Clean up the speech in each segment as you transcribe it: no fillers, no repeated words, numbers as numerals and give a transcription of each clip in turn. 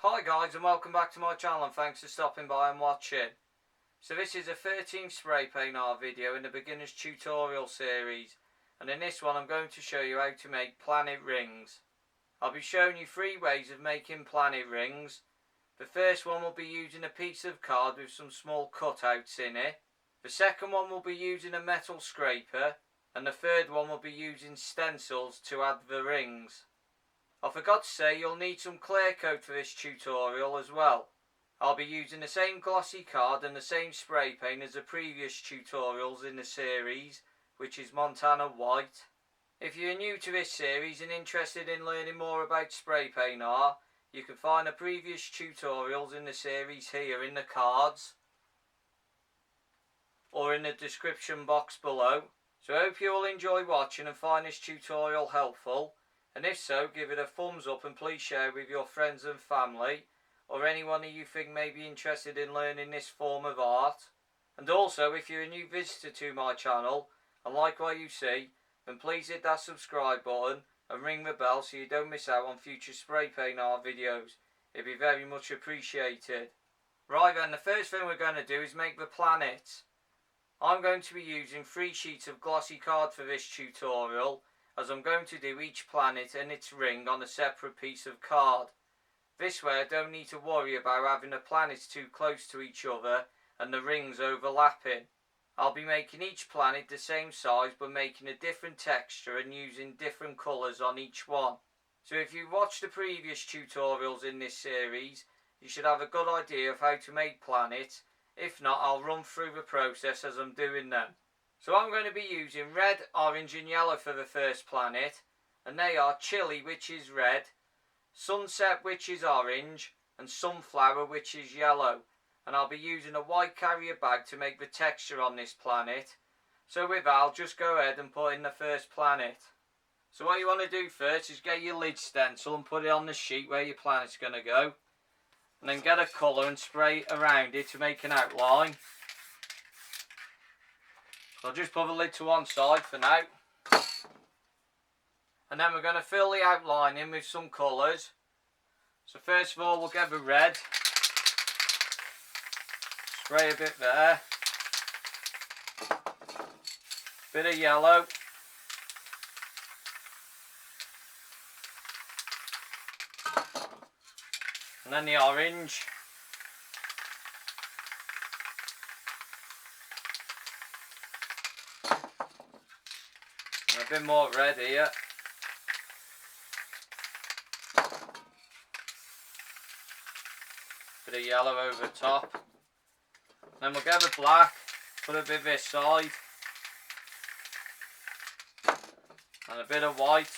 Hi guys, and welcome back to my channel, and thanks for stopping by and watching. So this is a 13 spray paint art video in the beginner's tutorial series, and in this one I'm going to show you how to make planet rings. I'll be showing you 3 ways of making planet rings. The first one will be using a piece of card with some small cutouts in it. The second one will be using a metal scraper, and the third one will be using stencils to add the rings. I forgot to say you'll need some Clearcoat for this tutorial as well. I'll be using the same glossy card and the same spray paint as the previous tutorials in the series, which is Montana White. If you're new to this series and interested in learning more about spray paint art, you can find the previous tutorials in the series here in the cards or in the description box below. So I hope you all enjoy watching and find this tutorial helpful. And if so, give it a thumbs up and please share with your friends and family, or anyone who you think may be interested in learning this form of art. And also, if you're a new visitor to my channel and like what you see, then please hit that subscribe button and ring the bell so you don't miss out on future spray paint art videos. It'd be very much appreciated. Right then, the first thing we're going to do is make the planet. I'm going to be using 3 sheets of glossy card for this tutorial, as I'm going to do each planet and its ring on a separate piece of card. This way I don't need to worry about having the planets too close to each other and the rings overlapping. I'll be making each planet the same size but making a different texture and using different colours on each one. So if you've watched the previous tutorials in this series, you should have a good idea of how to make planets. If not, I'll run through the process as I'm doing them. So I'm going to be using red, orange and yellow for the first planet, and they are Chili, which is red, Sunset, which is orange, and Sunflower, which is yellow. And I'll be using a white carrier bag to make the texture on this planet. So with that, I'll just go ahead and put in the first planet. So what you want to do first is get your lid stencil and put it on the sheet where your planet's going to go. And then get a colour and spray it around it to make an outline. So I'll just put the lid to one side for now. And then we're going to fill the outline in with some colours. So first of all we'll get the red. Spray a bit there. Bit of yellow. And then the orange. A bit more red here. Bit of yellow over top. Then we'll get the black, put a bit this side. And a bit of white.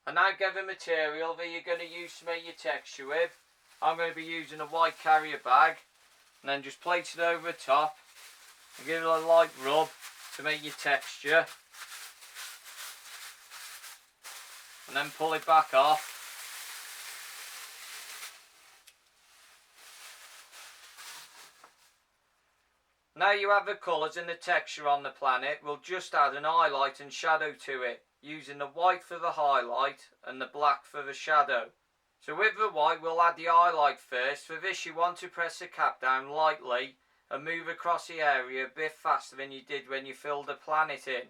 And now get the material that you're going to use to make your texture with. I'm going to be using a white carrier bag. And then just place it over the top and give it a light rub to make your texture. And then pull it back off. Now you have the colours and the texture on the planet, we'll just add an highlight and shadow to it, using the white for the highlight and the black for the shadow. So with the white we'll add the highlight first. For this you want to press the cap down lightly and move across the area a bit faster than you did when you filled the planet in.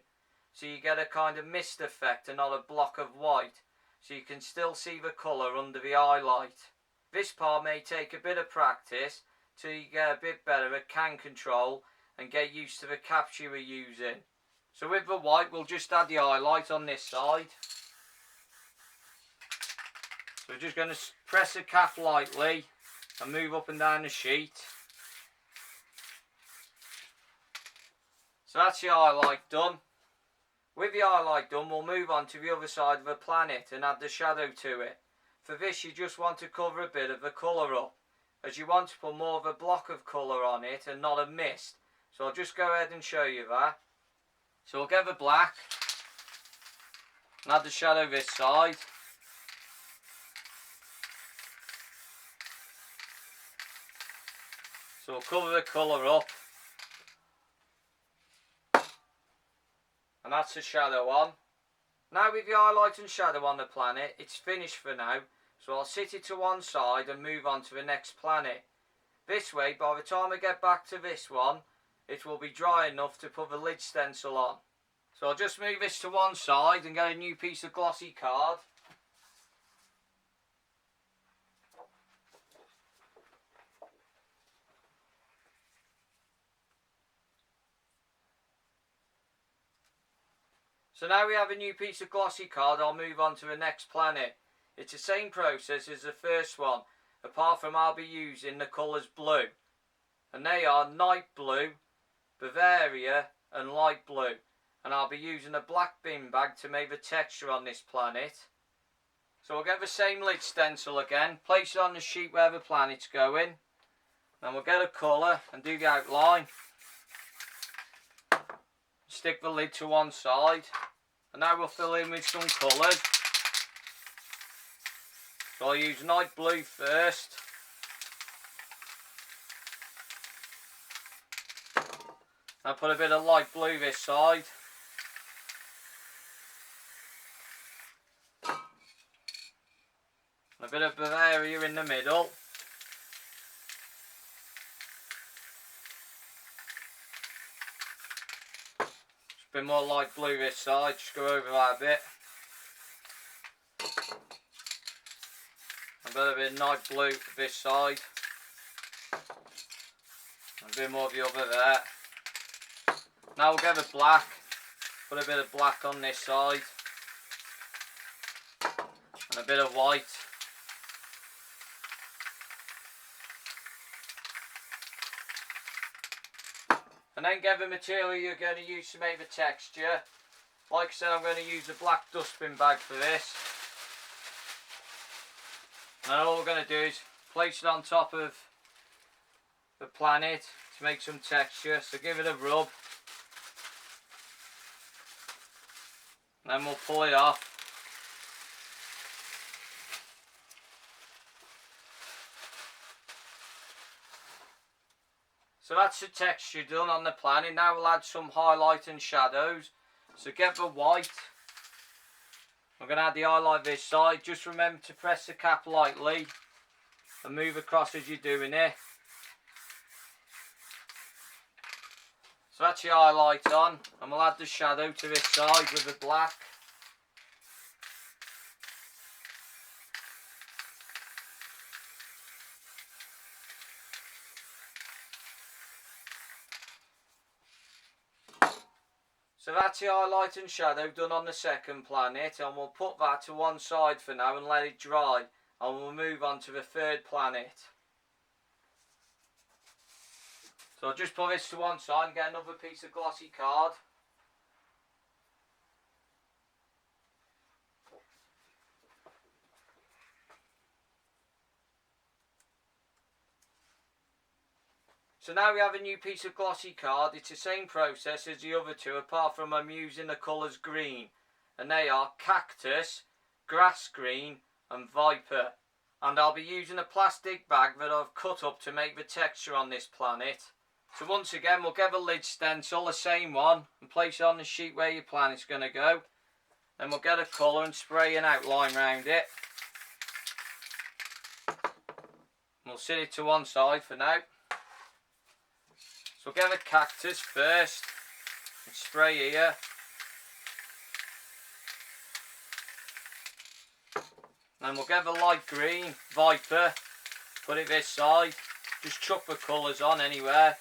So you get a kind of mist effect and not a block of white. So you can still see the colour under the highlight. This part may take a bit of practice till you get a bit better at can control and get used to the caps you were using. So with the white we'll just add the highlight on this side. So we're just going to press the cap lightly and move up and down the sheet. So that's the highlight done. With the highlight done we'll move on to the other side of the planet and add the shadow to it. For this you just want to cover a bit of the colour up, as you want to put more of a block of colour on it and not a mist. So I'll just go ahead and show you that. So we'll get the black and add the shadow this side. So we'll cover the colour up. And that's the shadow on. Now with the highlight and shadow on the planet, it's finished for now, so I'll sit it to one side and move on to the next planet. This way, by the time I get back to this one, it will be dry enough to put the lid stencil on. So I'll just move this to one side and get a new piece of glossy card. So now we have a new piece of glossy card, I'll move on to the next planet. It's the same process as the first one, apart from I'll be using the colours blue. And they are Night Blue, Bavaria and Light Blue. And I'll be using a black bin bag to make the texture on this planet. So we'll get the same lid stencil again, place it on the sheet where the planet's going. Then we'll get a colour and do the outline. Stick the lid to one side. And now we'll fill in with some colours. So I'll use Night Blue first. I'll put a bit of light blue this side. A bit of Bavaria in the middle. Just a bit more light blue this side, just go over that a bit. A bit of night blue this side. A bit more of the other there. Now we'll get the black. Put a bit of black on this side. And a bit of white. And then get the material you're going to use to make the texture. Like I said, I'm going to use a black dustbin bag for this. And all we're going to do is place it on top of the planet to make some texture. So give it a rub. And then we'll pull it off. So that's the texture done on the planet. Now we'll add some highlight and shadows. So get the white. I'm going to add the highlight this side. Just remember to press the cap lightly and move across as you're doing it. So that's the highlight on, and we'll add the shadow to this side with the black. So that's the highlight and shadow done on the second planet, and we'll put that to one side for now and let it dry, and we'll move on to the third planet. So I'll just put this to one side and get another piece of glossy card. So now we have a new piece of glossy card. It's the same process as the other two, apart from I'm using the colours green. And they are Cactus, Grass Green and Viper. And I'll be using a plastic bag that I've cut up to make the texture on this planet. So once again, we'll get the lid stencil, the same one, and place it on the sheet where your planet's going to go. Then we'll get a colour and spray an outline around it. We'll sit it to one side for now. So we'll get the cactus first and spray here. Then we'll get the light green, Viper, put it this side. Just chuck the colours on anywhere.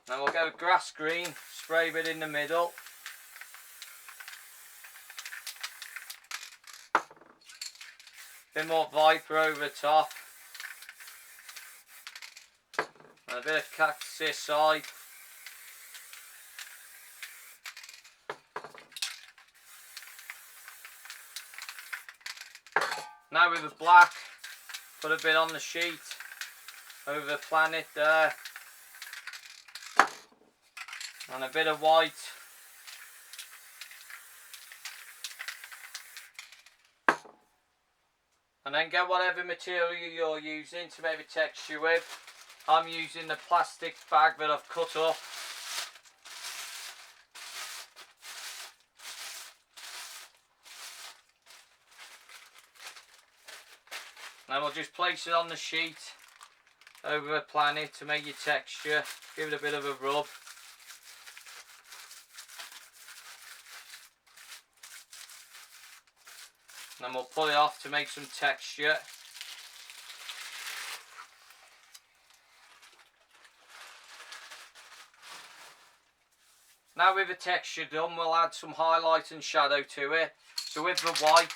Then we'll go grass green, spray it in the middle. Bit more Viper over the top. And a bit of cactus this side. Now with the black, put a bit on the sheet over the planet there. And a bit of white. And then get whatever material you're using to make a texture with. I'm using the plastic bag that I've cut up. Then we'll just place it on the sheet over a planet to make your texture. Give it a bit of a rub. And then we'll pull it off to make some texture. Now with the texture done, we'll add some highlight and shadow to it. So with the white,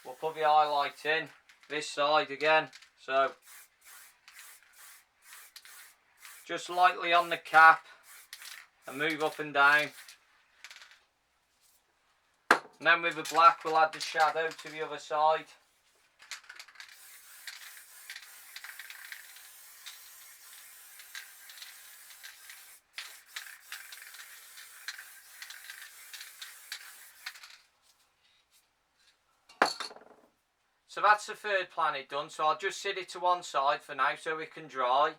we'll put the highlight in this side again. So just lightly on the cap and move up and down. And then with the black, we'll add the shadow to the other side. So that's the third planet done, so I'll just sit it to one side for now so it can dry.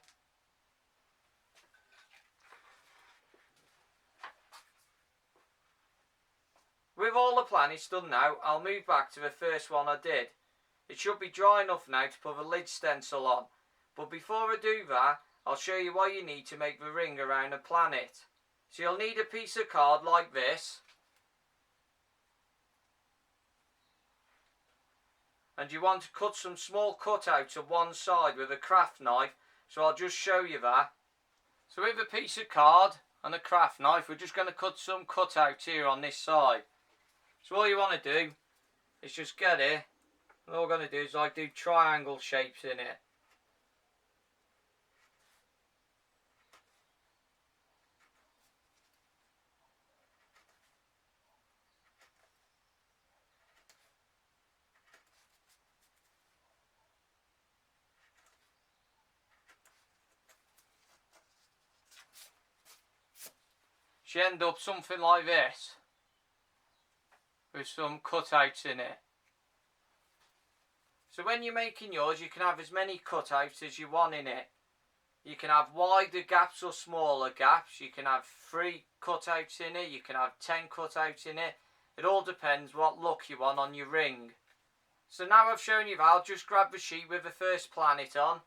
With all the planets done now, I'll move back to the first one I did. It should be dry enough now to put the lid stencil on. But before I do that, I'll show you what you need to make the ring around a planet. So you'll need a piece of card like this. And you want to cut some small cutouts of one side with a craft knife, so I'll just show you that. So with a piece of card and a craft knife, we're just going to cut some cutouts here on this side. So all you want to do is just get it, and all we're going to do is like do triangle shapes in it. You end up something like this, with some cutouts in it. So when you're making yours, you can have as many cutouts as you want in it. You can have wider gaps or smaller gaps. You can have 3 cutouts in it. You can have 10 cutouts in it. It all depends what look you want on your ring. So now I've shown you that, I'll just grab the sheet with the first planet on.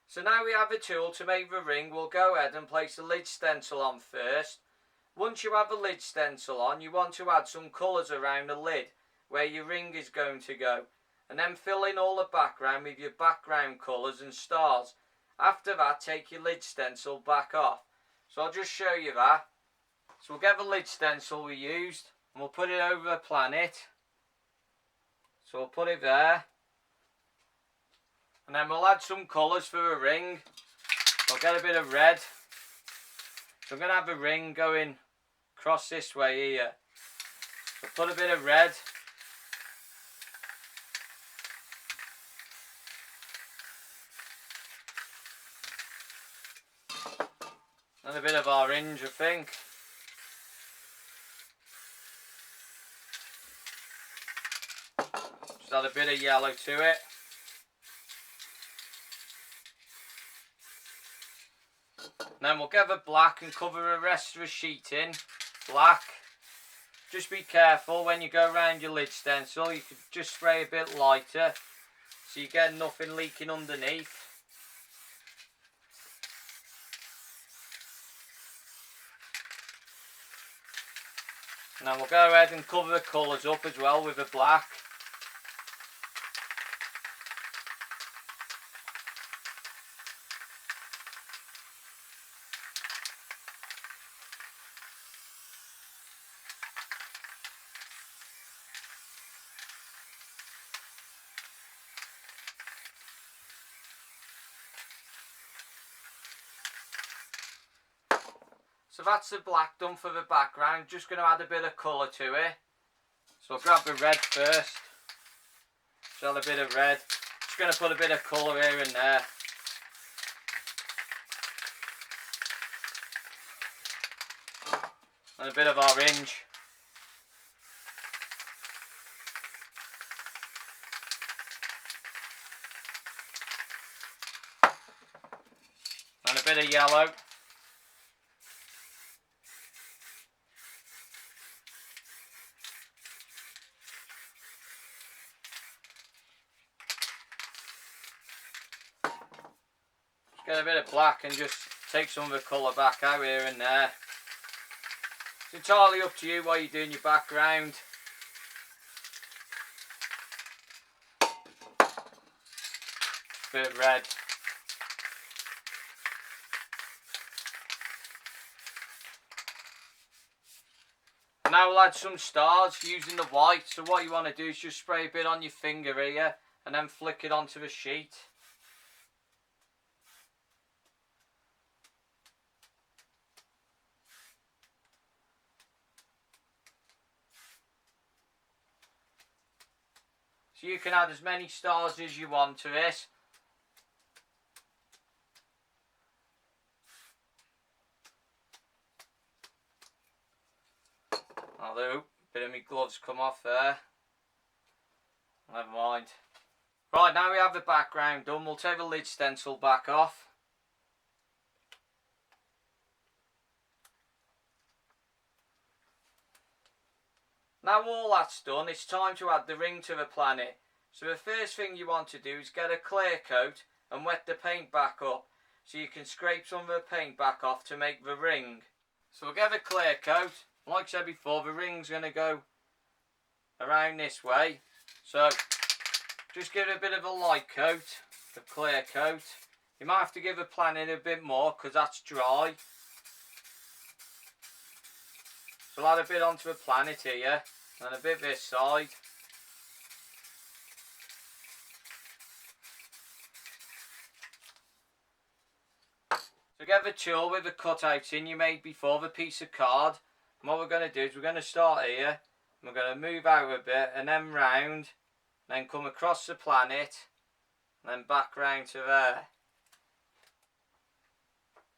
So now we have a tool to make the ring. We'll go ahead and place the lid stencil on first. Once you have the lid stencil on, you want to add some colours around the lid where your ring is going to go. And then fill in all the background with your background colours and stars. After that, take your lid stencil back off. So I'll just show you that. So we'll get the lid stencil we used and we'll put it over the planet. So we'll put it there. And then we'll add some colours for a ring. I'll get a bit of red. So I'm going to have a ring going across this way here. So put a bit of red. And a bit of orange, I think. Just add a bit of yellow to it. Then we'll get the black and cover the rest of the sheet in black. Just be careful when you go around your lid stencil, you could just spray a bit lighter so you get nothing leaking underneath. And then we'll go ahead and cover the colours up as well with the black. So that's the black done for the background. Just going to add a bit of colour to it. So I'll grab the red first. Just add a bit of red. Just going to put a bit of colour here and there. And a bit of orange. And a bit of yellow. get a bit of black and just take some of the colour back out here and there. It's entirely up to you while you're doing your background. Bit of red. Now we'll add some stars using the white. So what you want to do is just spray a bit on your finger here and then flick it onto the sheet. So you can add as many stars as you want to this. Although, a bit of my gloves come off there. Never mind. Right, now we have the background done, we'll take the lid stencil back off. Now all that's done, it's time to add the ring to the planet. So the first thing you want to do is get a clear coat and wet the paint back up so you can scrape some of the paint back off to make the ring. So we'll get a clear coat. Like I said before, the ring's going to go around this way. So just give it a bit of a light coat, the clear coat. You might have to give the planet a bit more because that's dry. So I'll add a bit onto the planet here and a bit this side. So get the tool with the cutouts in you made before, the piece of card. And what we're going to do is we're going to start here. And we're going to move out a bit and then round. And then come across the planet. And then back round to there.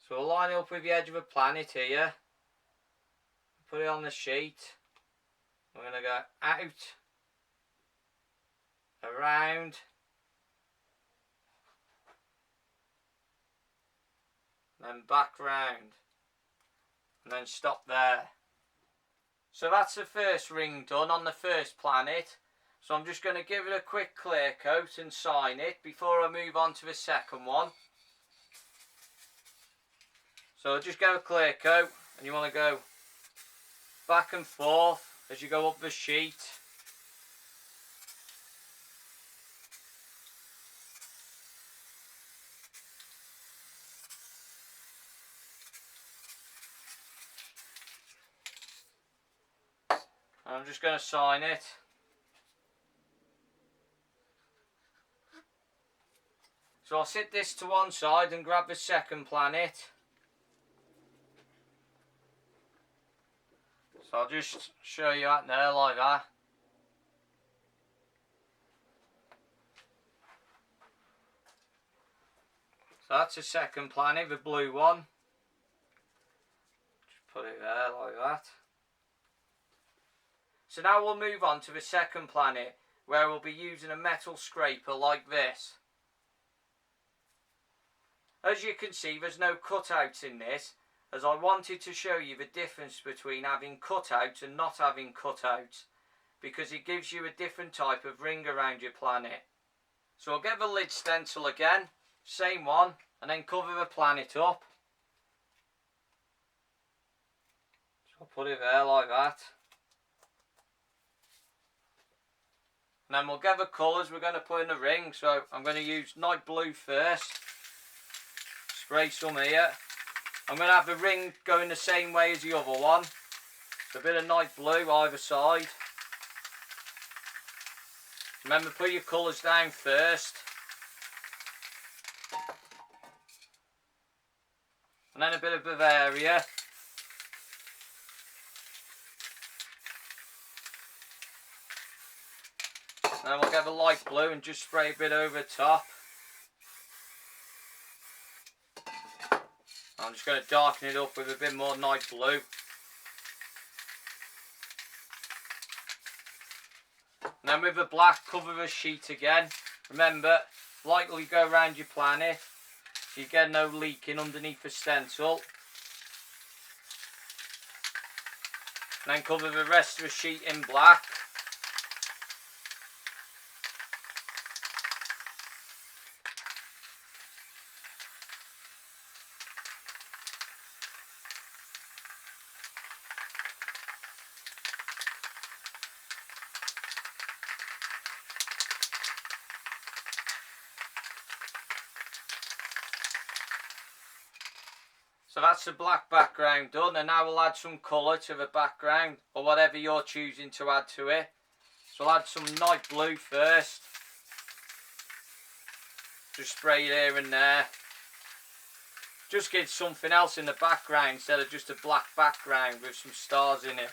So we'll line it up with the edge of the planet here. Put it on the sheet. We're going to go out, around, then back round, and then stop there. So that's the first ring done on the first planet. So I'm just going to give it a quick clear coat and sign it before I move on to the second one. So just go a clear coat, and you want to go back and forth as you go up the sheet. And I'm just going to sign it. So I'll sit this to one side and grab the second planet. So I'll just show you that there like that. So that's the second planet, the blue one. Just put it there like that. So now we'll move on to the second planet, where we'll be using a metal scraper like this. As you can see, there's no cutouts in this, as I wanted to show you the difference between having cutouts and not having cutouts, because it gives you a different type of ring around your planet. So I'll get the lid stencil again, same one, and then cover the planet up. So I'll put it there like that. And then we'll get the colours we're going to put in the ring. So I'm going to use night blue first. Spray some here. I'm going to have the ring going the same way as the other one. So a bit of night blue either side. Remember, put your colours down first. And then a bit of Bavaria. And then we'll get the light blue and just spray a bit over the top. I'm just going to darken it up with a bit more night blue. And then with the black, cover the sheet again. Remember, lightly go around your planet so you get no leaking underneath the stencil. And then cover the rest of the sheet in black. So that's the black background done, and now we'll add some colour to the background, or whatever you're choosing to add to it. So I'll add some night blue first. Just spray it here and there. Just give something else in the background instead of just a black background with some stars in it.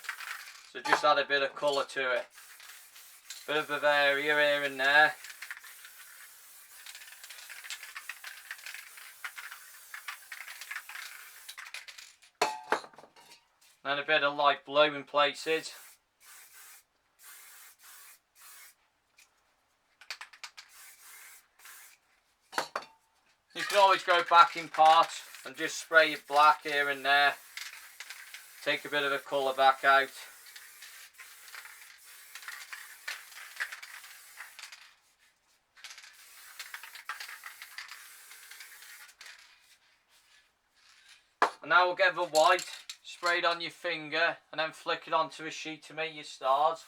So just add a bit of colour to it. Bit of Bavaria here and there. And a bit of light blue in places. You can always go back in parts and just spray it black here and there. Take a bit of the colour back out. And now we'll get the white, spray it on your finger and then flick it onto a sheet to make your stars.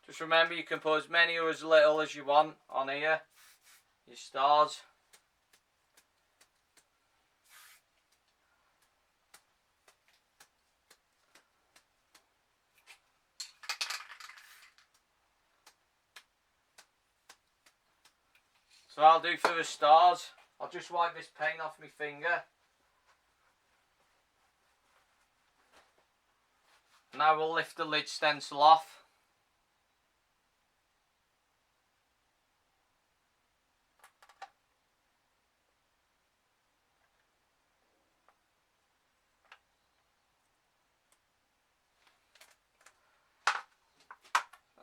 Just remember, you can put as many or as little as you want on here, your stars. So I'll do for the stars, I'll just wipe this paint off my finger. Now we'll lift the lid stencil off.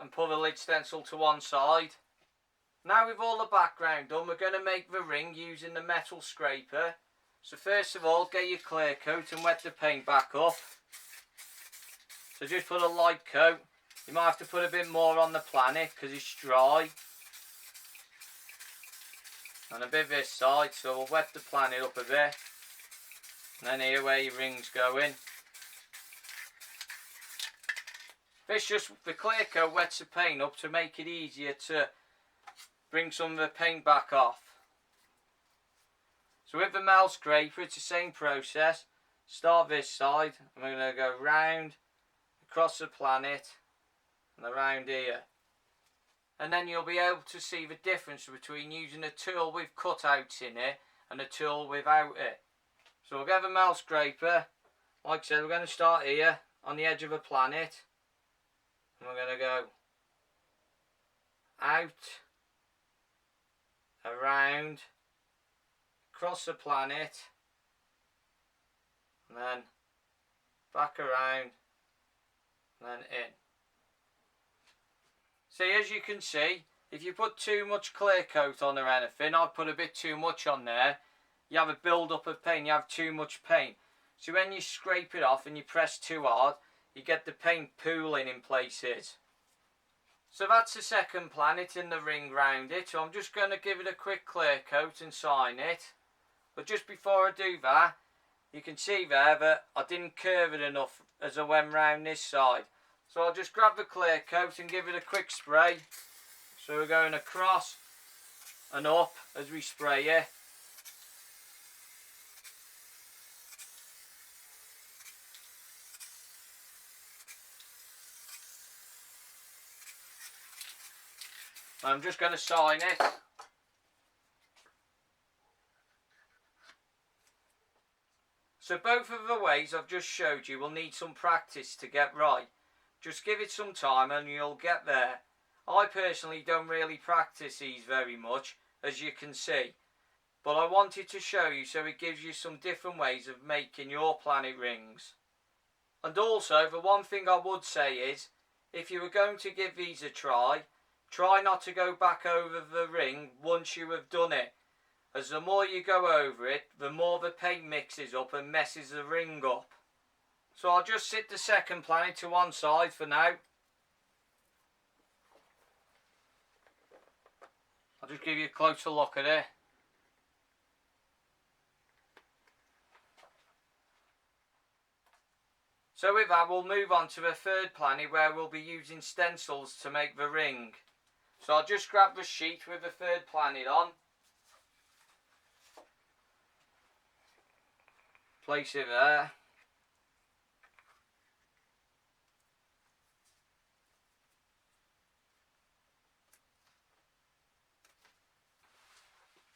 And put the lid stencil to one side. Now with all the background done, we're going to make the ring using the metal scraper. So first of all, get your clear coat and wet the paint back up. So just put a light coat. You might have to put a bit more on the planet because it's dry. And a bit this side, so we'll wet the planet up a bit. And then here where your ring's going. This just, the clear coat wets the paint up to make it easier to bring some of the paint back off. So with the metal scraper, it's the same process. Start this side, and we're going to go round, across the planet, and around here. And then you'll be able to see the difference between using a tool with cutouts in it and a tool without it. So we'll get the metal scraper. Like I said, we're going to start here on the edge of the planet. And we're going to go out, around, across the planet, and then back around, and then in. See, as you can see, if you put too much clear coat on or anything, I've put a bit too much on there, you have a build up of paint, you have too much paint. So when you scrape it off and you press too hard, you get the paint pooling in places. So that's the second planet in the ring round it. So I'm just going to give it a quick clear coat and sign it. But just before I do that, you can see there that I didn't curve it enough as I went round this side. So I'll just grab the clear coat and give it a quick spray. So we're going across and up as we spray it. I'm just going to sign it. So both of the ways I've just showed you will need some practice to get right. Just give it some time and you'll get there. I personally don't really practice these very much, as you can see. But I wanted to show you so it gives you some different ways of making your planet rings. And also, the one thing I would say is, if you were going to give these a try not to go back over the ring once you have done it, as the more you go over it, the more the paint mixes up and messes the ring up. So I'll just sit the second planet to one side for now. I'll just give you a closer look at it. So with that, we'll move on to the third planet where we'll be using stencils to make the ring. So I'll just grab the sheet with the third planet on. Place it there.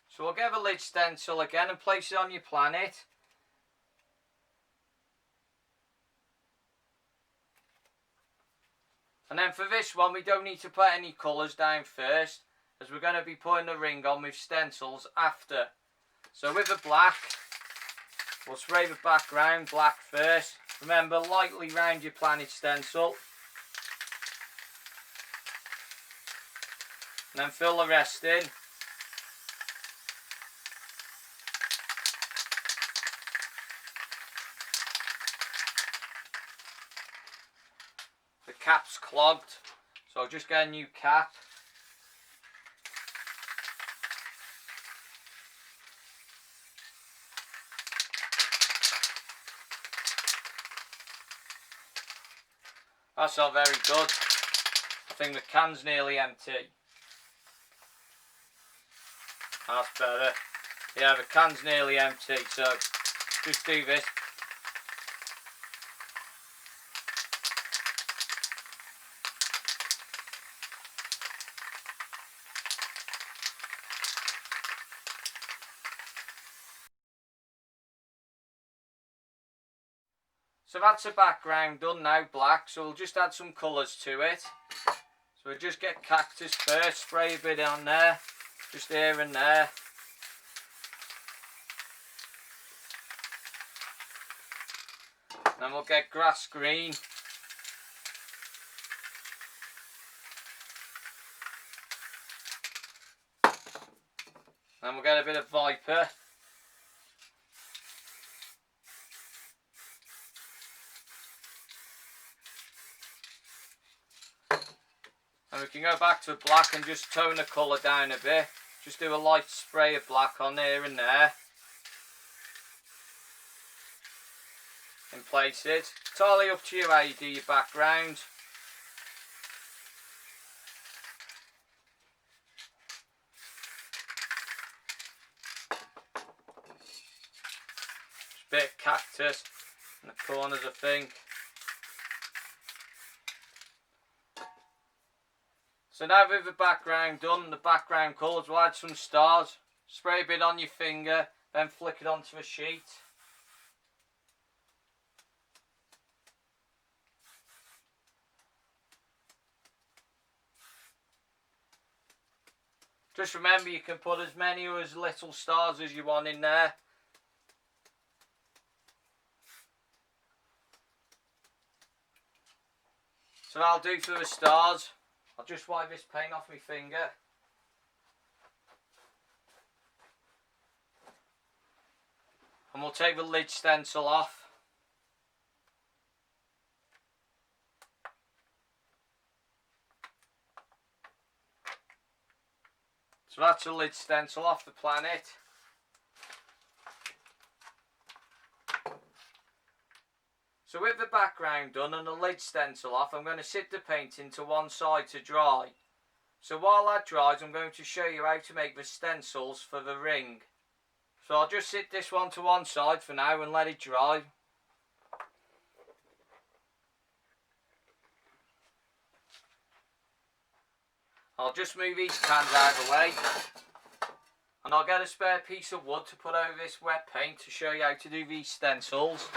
So we'll get the lid stencil again and place it on your planet. And then for this one we don't need to put any colours down first, as we're going to be putting the ring on with stencils after. So with the black, we'll spray the background black first. Remember, lightly round your planet stencil. And then fill the rest in. The cap's clogged, so I'll just get a new cap. That's not very good. I think the can's nearly empty. That's better. Yeah, the can's nearly empty, so just do this. So that's the background done now, black, so we'll just add some colours to it. So we'll just get Cactus first, spray a bit on there, just here and there. Then we'll get grass green. Then we'll get a bit of Viper. And we can go back to black and just tone the colour down a bit. Just do a light spray of black on here and there. And place it. Entirely up to you how you do your background. Just a bit of Cactus in the corners, I think. So now with the background done, the background colours, we'll add some stars. Spray a bit on your finger, then flick it onto a sheet. Just remember, you can put as many or as little stars as you want in there. So I'll do for the stars. I'll just wipe this paint off my finger. And we'll take the lid stencil off. So that's the lid stencil off the planet. So with the background done and the lid stencil off, I'm going to sit the paint into one side to dry. So while that dries, I'm going to show you how to make the stencils for the ring. So I'll just sit this one to one side for now and let it dry. I'll just move these cans out of the way. And I'll get a spare piece of wood to put over this wet paint to show you how to do these stencils.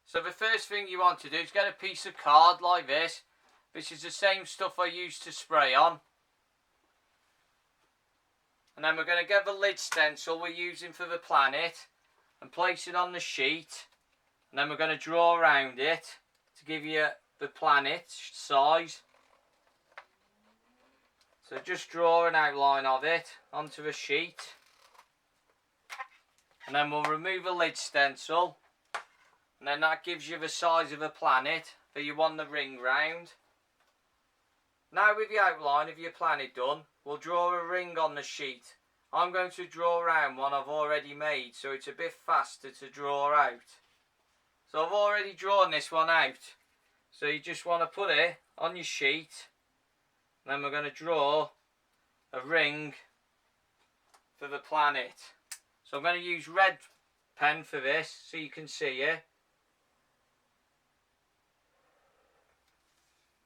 So the first thing you want to do is get a piece of card like this. This is the same stuff I used to spray on. And then we're going to get the lid stencil we're using for the planet and place it on the sheet. And then we're going to draw around it to give you the planet size. So just draw an outline of it onto a sheet. And then we'll remove the lid stencil. And then that gives you the size of the planet that you want the ring round. Now with the outline of your planet done, we'll draw a ring on the sheet. I'm going to draw around one I've already made, so it's a bit faster to draw out. So I've already drawn this one out. So you just want to put it on your sheet, and then we're going to draw a ring for the planet. So I'm going to use red pen for this so you can see it.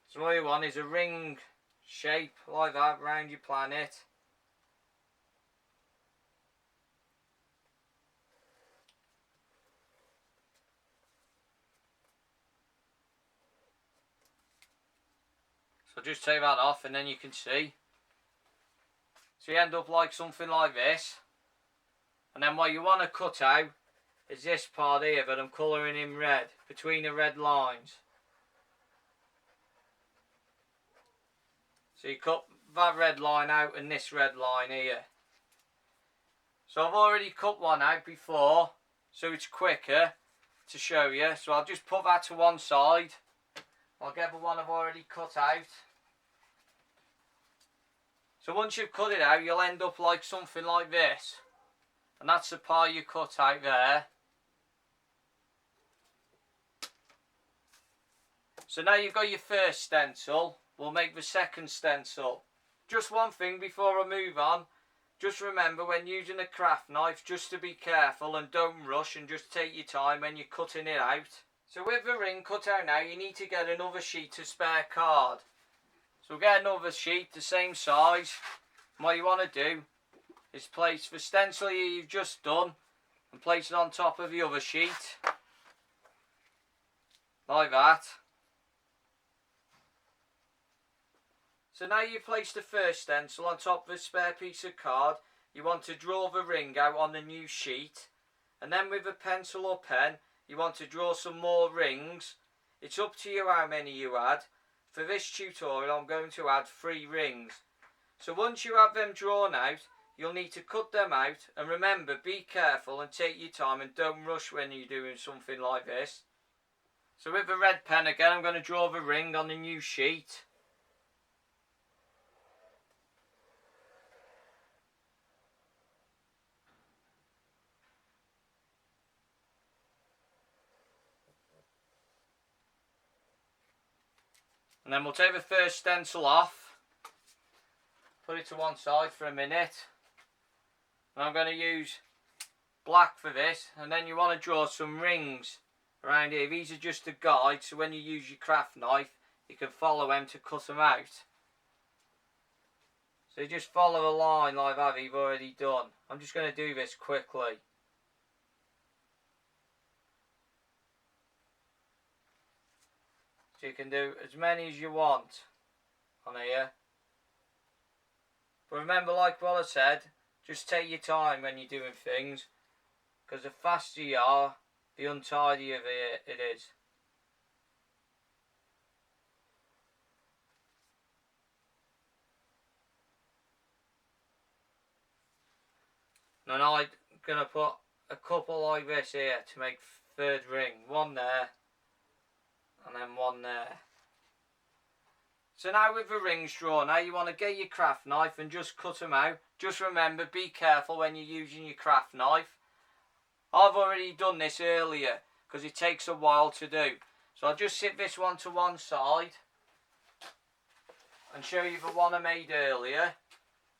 So all you want is a ring shape like that around your planet. So just take that off and then you can see. So you end up like something like this. And then what you want to cut out is this part here that I'm colouring in red, between the red lines. So you cut that red line out and this red line here. So I've already cut one out before, so it's quicker to show you. So I'll just put that to one side. I'll get the one I've already cut out. So once you've cut it out, you'll end up like something like this. And that's the part you cut out there. So now you've got your first stencil, we'll make the second stencil. Just one thing before I move on. Just remember when using a craft knife, just to be careful and don't rush and just take your time when you're cutting it out. So with the ring cut out now, you need to get another sheet of spare card. So get another sheet the same size. And what you want to do is place the stencil you've just done and place it on top of the other sheet. Like that. So now you've placed the first stencil on top of a spare piece of card, you want to draw the ring out on the new sheet. And then with a pencil or pen, you want to draw some more rings. It's up to you how many you add. For this tutorial I'm going to add 3 rings. So once you have them drawn out, you'll need to cut them out. And remember, be careful and take your time and don't rush when you're doing something like this. So with the red pen again, I'm going to draw the ring on the new sheet. And then we'll take the first stencil off, put it to one side for a minute. And I'm going to use black for this, and then you want to draw some rings around here. These are just a guide, so when you use your craft knife, you can follow them to cut them out. So you just follow a line like that you've already done. I'm just going to do this quickly. So you can do as many as you want on here. But remember, like what I said, just take your time when you're doing things, because the faster you are, the untidier it is. And I'm going to put a couple like this here to make third ring. One there. And then one there. So now with the rings drawn, now you want to get your craft knife and just cut them out. Just remember, be careful when you're using your craft knife. I've already done this earlier because it takes a while to do. So I'll just sit this one to one side and show you the one I made earlier.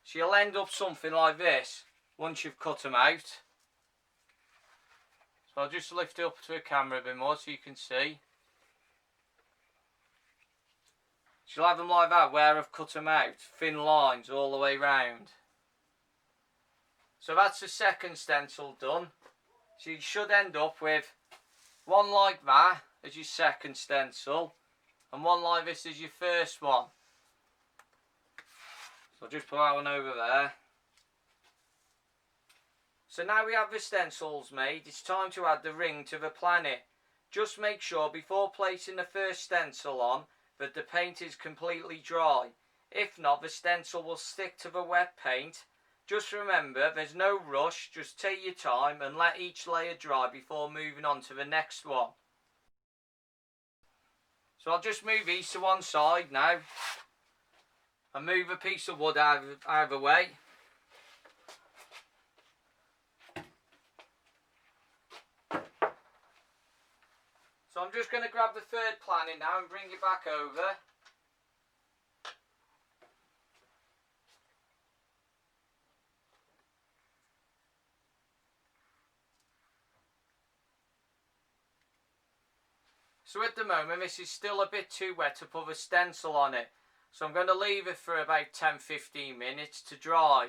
So you'll end up something like this once you've cut them out. So I'll just lift it up to the camera a bit more so you can see. So you'll have them like that where I've cut them out, thin lines all the way round. So that's the second stencil done. So you should end up with one like that as your second stencil and one like this as your first one. So I'll just put that one over there. So now we have the stencils made, it's time to add the ring to the planet. Just make sure before placing the first stencil on that the paint is completely dry. If not, the stencil will stick to the wet paint. Just remember, there's no rush, just take your time and let each layer dry before moving on to the next one. So I'll just move these to one side now and move a piece of wood out of the way. So I'm just going to grab the third planning now and bring it back over. So at the moment this is still a bit too wet to put a stencil on it. So I'm going to leave it for about 10-15 minutes to dry.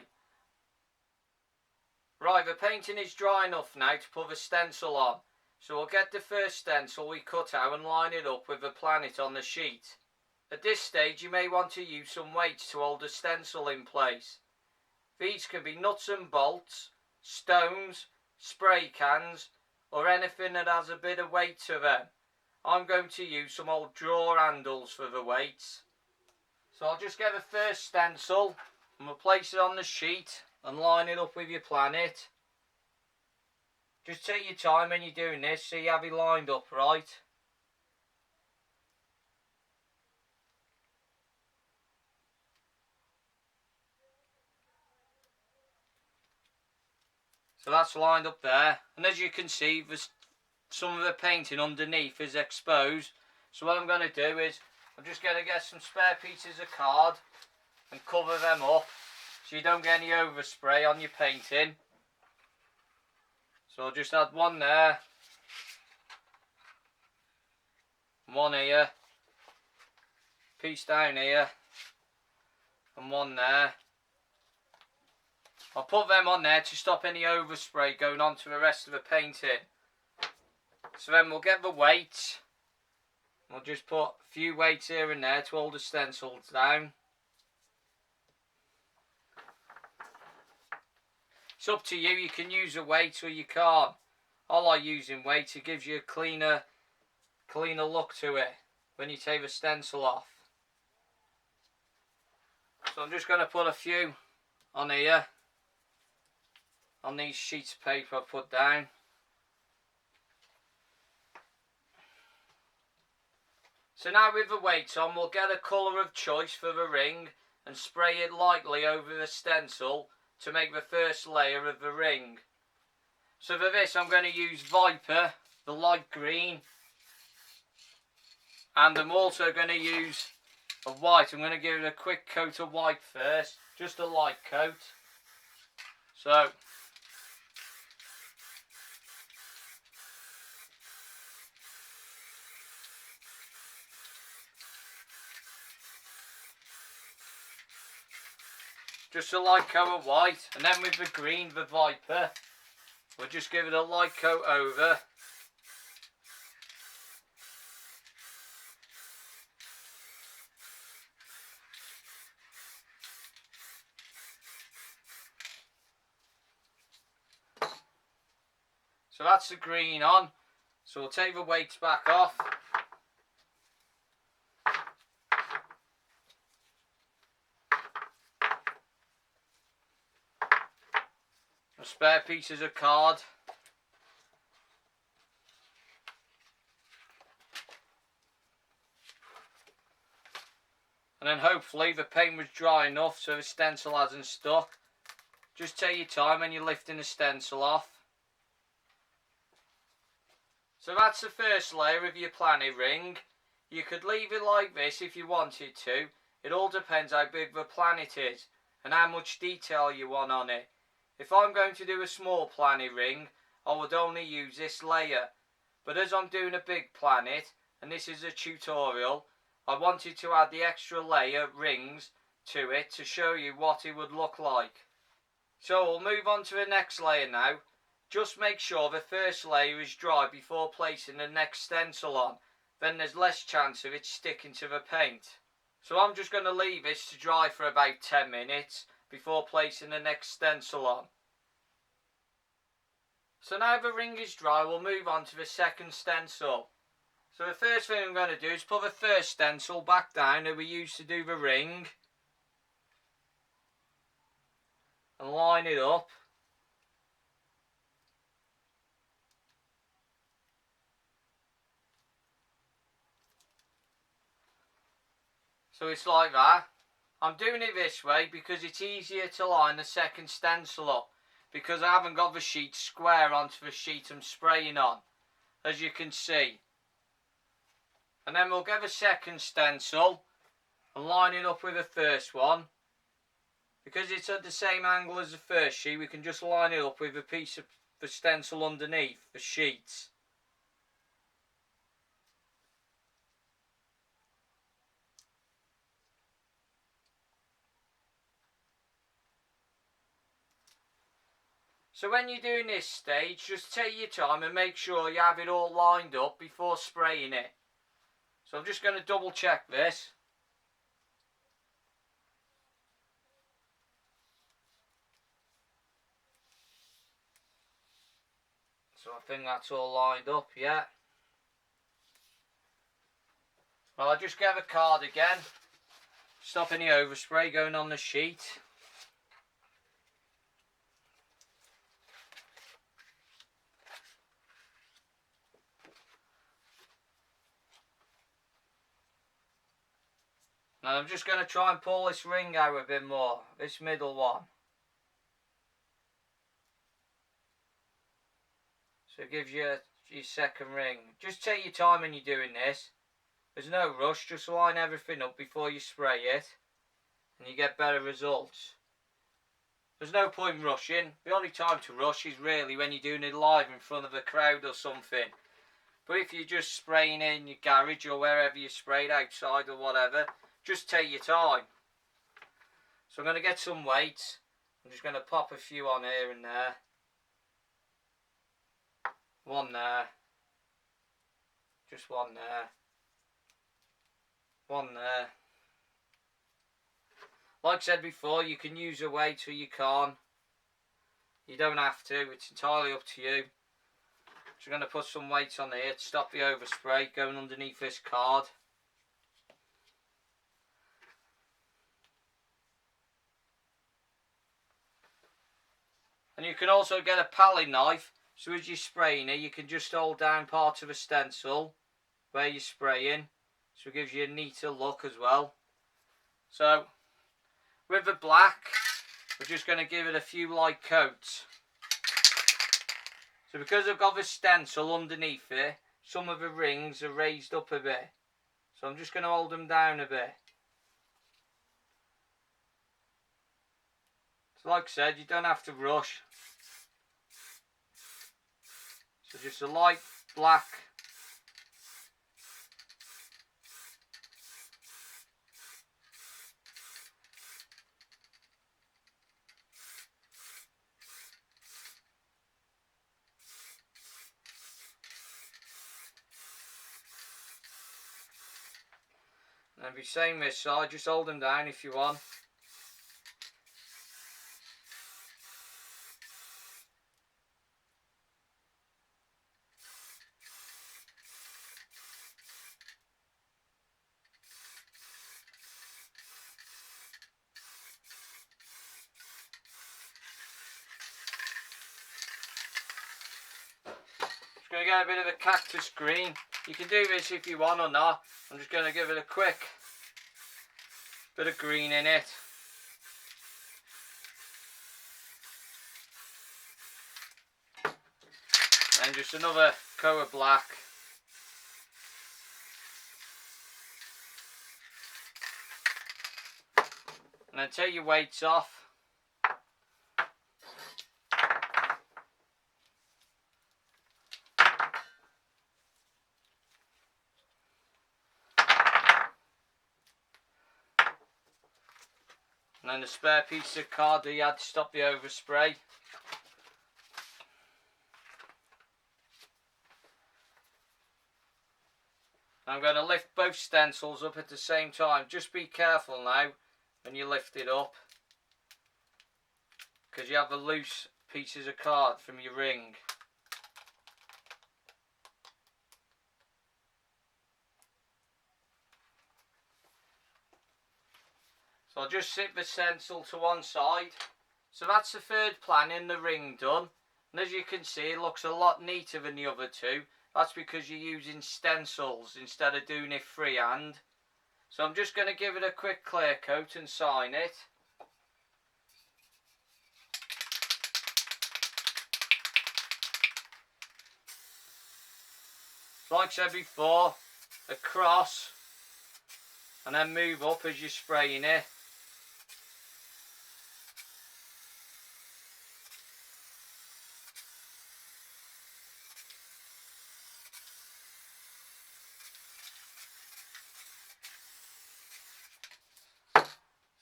Right, the painting is dry enough now to put the stencil on. So we'll get the first stencil we cut out and line it up with the planet on the sheet. At this stage you may want to use some weights to hold the stencil in place. These can be nuts and bolts, stones, spray cans, or anything that has a bit of weight to them. I'm going to use some old drawer handles for the weights. So I'll just get the first stencil and we'll place it on the sheet and line it up with your planet. Just take your time when you're doing this so you have it lined up right. So that's lined up there, and as you can see some of the painting underneath is exposed. So what I'm going to do is I'm just going to get some spare pieces of card and cover them up so you don't get any overspray on your painting. So I'll just add one there, one here, piece down here, and one there. I'll put them on there to stop any overspray going on to the rest of the painting. So then we'll get the weights. We'll just put a few weights here and there to hold the stencils down. It's up to you, you can use a weight or you can't. I like using weights, it gives you a cleaner look to it when you take the stencil off. So I'm just going to put a few on here, on these sheets of paper I put down. So now with the weights on, we'll get a colour of choice for the ring and spray it lightly over the stencil to make the first layer of the ring. So for this I'm going to use Viper, the light green, and I'm also going to use a white. I'm going to give it a quick coat of white first, just a light coat. So just a light coat of white, and then with the green, the Viper, we'll just give it a light coat over. So that's the green on, so we'll take the weights back off. Spare pieces of card. And then hopefully the paint was dry enough so the stencil hasn't stuck. Just take your time when you're lifting the stencil off. So that's the first layer of your planet ring. You could leave it like this if you wanted to. It all depends how big the planet is and how much detail you want on it. If I'm going to do a small planet ring, I would only use this layer. But as I'm doing a big planet, and this is a tutorial, I wanted to add the extra layer rings to it to show you what it would look like. So we'll move on to the next layer now. Just make sure the first layer is dry before placing the next stencil on. Then there's less chance of it sticking to the paint. So I'm just going to leave this to dry for about 10 minutes. Before placing the next stencil on. So now the ring is dry, we'll move on to the second stencil. So the first thing I'm going to do is put the first stencil back down that we used to do the ring. And line it up. So it's like that. I'm doing it this way because it's easier to line the second stencil up, because I haven't got the sheet square onto the sheet I'm spraying on, as you can see. And then we'll get a second stencil and line it up with the first one. Because it's at the same angle as the first sheet, we can just line it up with a piece of the stencil underneath the sheets. So when you're doing this stage, just take your time and make sure you have it all lined up before spraying it. So I'm just going to double check this. So I think that's all lined up, yeah. Well, I'll just get a card again. Stop any overspray going on the sheet. Now I'm just going to try and pull this ring out a bit more, this middle one. So it gives you your second ring. Just take your time when you're doing this. There's no rush, just line everything up before you spray it and you get better results. There's no point rushing. The only time to rush is really when you're doing it live in front of a crowd or something. But if you're just spraying in your garage or wherever you sprayed, outside or whatever, just take your time. So I'm going to get some weights. I'm just going to pop a few on here and there. One there. Just one there. One there. Like I said before, you can use a weight or you can't. You don't have to, it's entirely up to you. So I'm going to put some weights on here to stop the overspray going underneath this card. And you can also get a palette knife, so as you're spraying it, you can just hold down part of a stencil where you're spraying, so it gives you a neater look as well. So, with the black, we're just going to give it a few light coats. So because I've got the stencil underneath it, some of the rings are raised up a bit. So I'm just going to hold them down a bit. So like I said, you don't have to rush. So just a light black. And be same this side, just hold them down if you want. Just going to get a bit of a cactus green. You can do this if you want or not. I'm just going to give it a quick bit of green in it. And just another coat of black. And then take your weights off. And then the spare piece of card that you had to stop the overspray. I'm going to lift both stencils up at the same time. Just be careful now when you lift it up, because you have the loose pieces of card from your ring. So I'll just sit the stencil to one side. So that's the third plan in the ring done. And as you can see, it looks a lot neater than the other two. That's because you're using stencils instead of doing it freehand. So I'm just going to give it a quick clear coat and sign it. Like I said before, across and then move up as you're spraying it.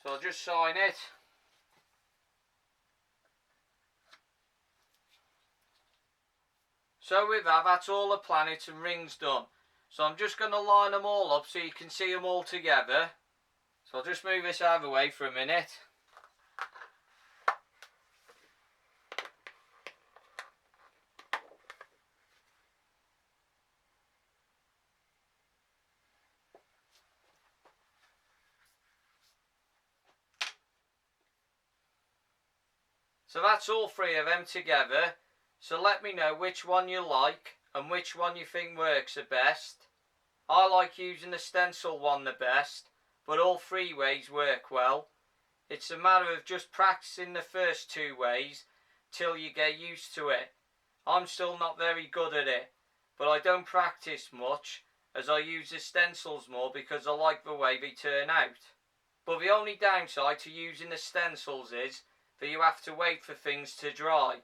So I'll just sign it. So with that, that's all the planets and rings done. So I'm just going to line them all up so you can see them all together. So I'll just move this out of the way for a minute. So that's all three of them together. So let me know which one you like and which one you think works the best. I like using the stencil one the best, but all three ways work well. It's a matter of just practicing the first two ways till you get used to it. I'm still not very good at it, but I don't practice much as I use the stencils more because I like the way they turn out. But the only downside to using the stencils is that you have to wait for things to dry.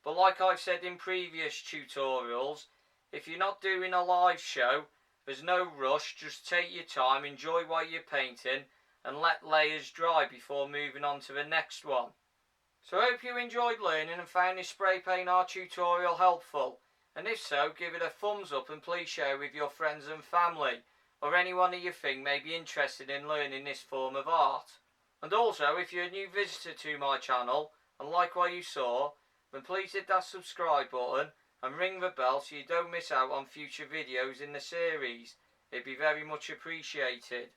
But like I've said in previous tutorials, if you're not doing a live show, there's no rush, just take your time, enjoy what you're painting and let layers dry before moving on to the next one. So I hope you enjoyed learning and found this spray paint art tutorial helpful. And if so, give it a thumbs up and please share with your friends and family, or anyone who you think may be interested in learning this form of art. And also, if you're a new visitor to my channel and like what you saw, then please hit that subscribe button and ring the bell so you don't miss out on future videos in the series. It'd be very much appreciated.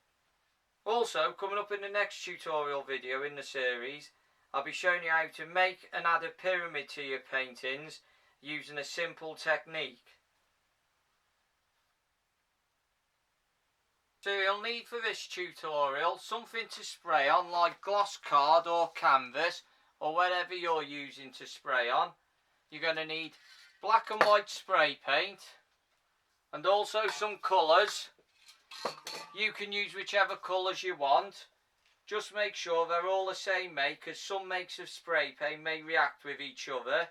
Also, coming up in the next tutorial video in the series, I'll be showing you how to make and add a pyramid to your paintings using a simple technique. So you'll need for this tutorial something to spray on, like gloss card or canvas or whatever you're using to spray on. You're going to need black and white spray paint and also some colours. You can use whichever colours you want. Just make sure they're all the same make, as some makes of spray paint may react with each other.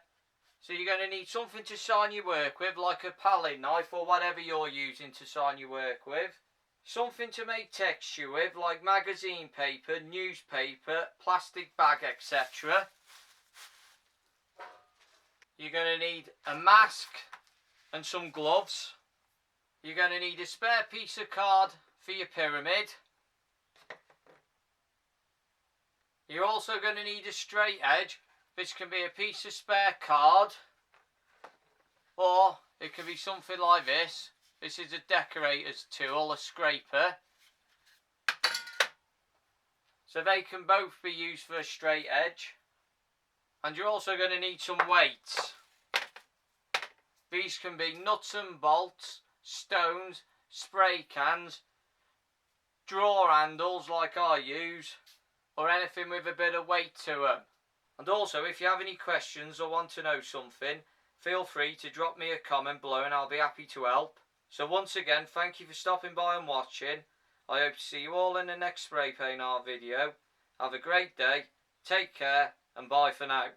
So you're going to need something to sign your work with, like a palette knife or whatever you're using to sign your work with. Something to make texture with, like magazine paper, newspaper, plastic bag, etc. You're going to need a mask and some gloves. You're going to need a spare piece of card for your pyramid. You're also going to need a straight edge. This can be a piece of spare card, or it can be something like this. This is a decorator's tool, a scraper. So they can both be used for a straight edge. And you're also going to need some weights. These can be nuts and bolts, stones, spray cans, drawer handles like I use, or anything with a bit of weight to them. And also, if you have any questions or want to know something, feel free to drop me a comment below and I'll be happy to help. So once again, thank you for stopping by and watching. I hope to see you all in the next spray paint art video. Have a great day, take care, and bye for now.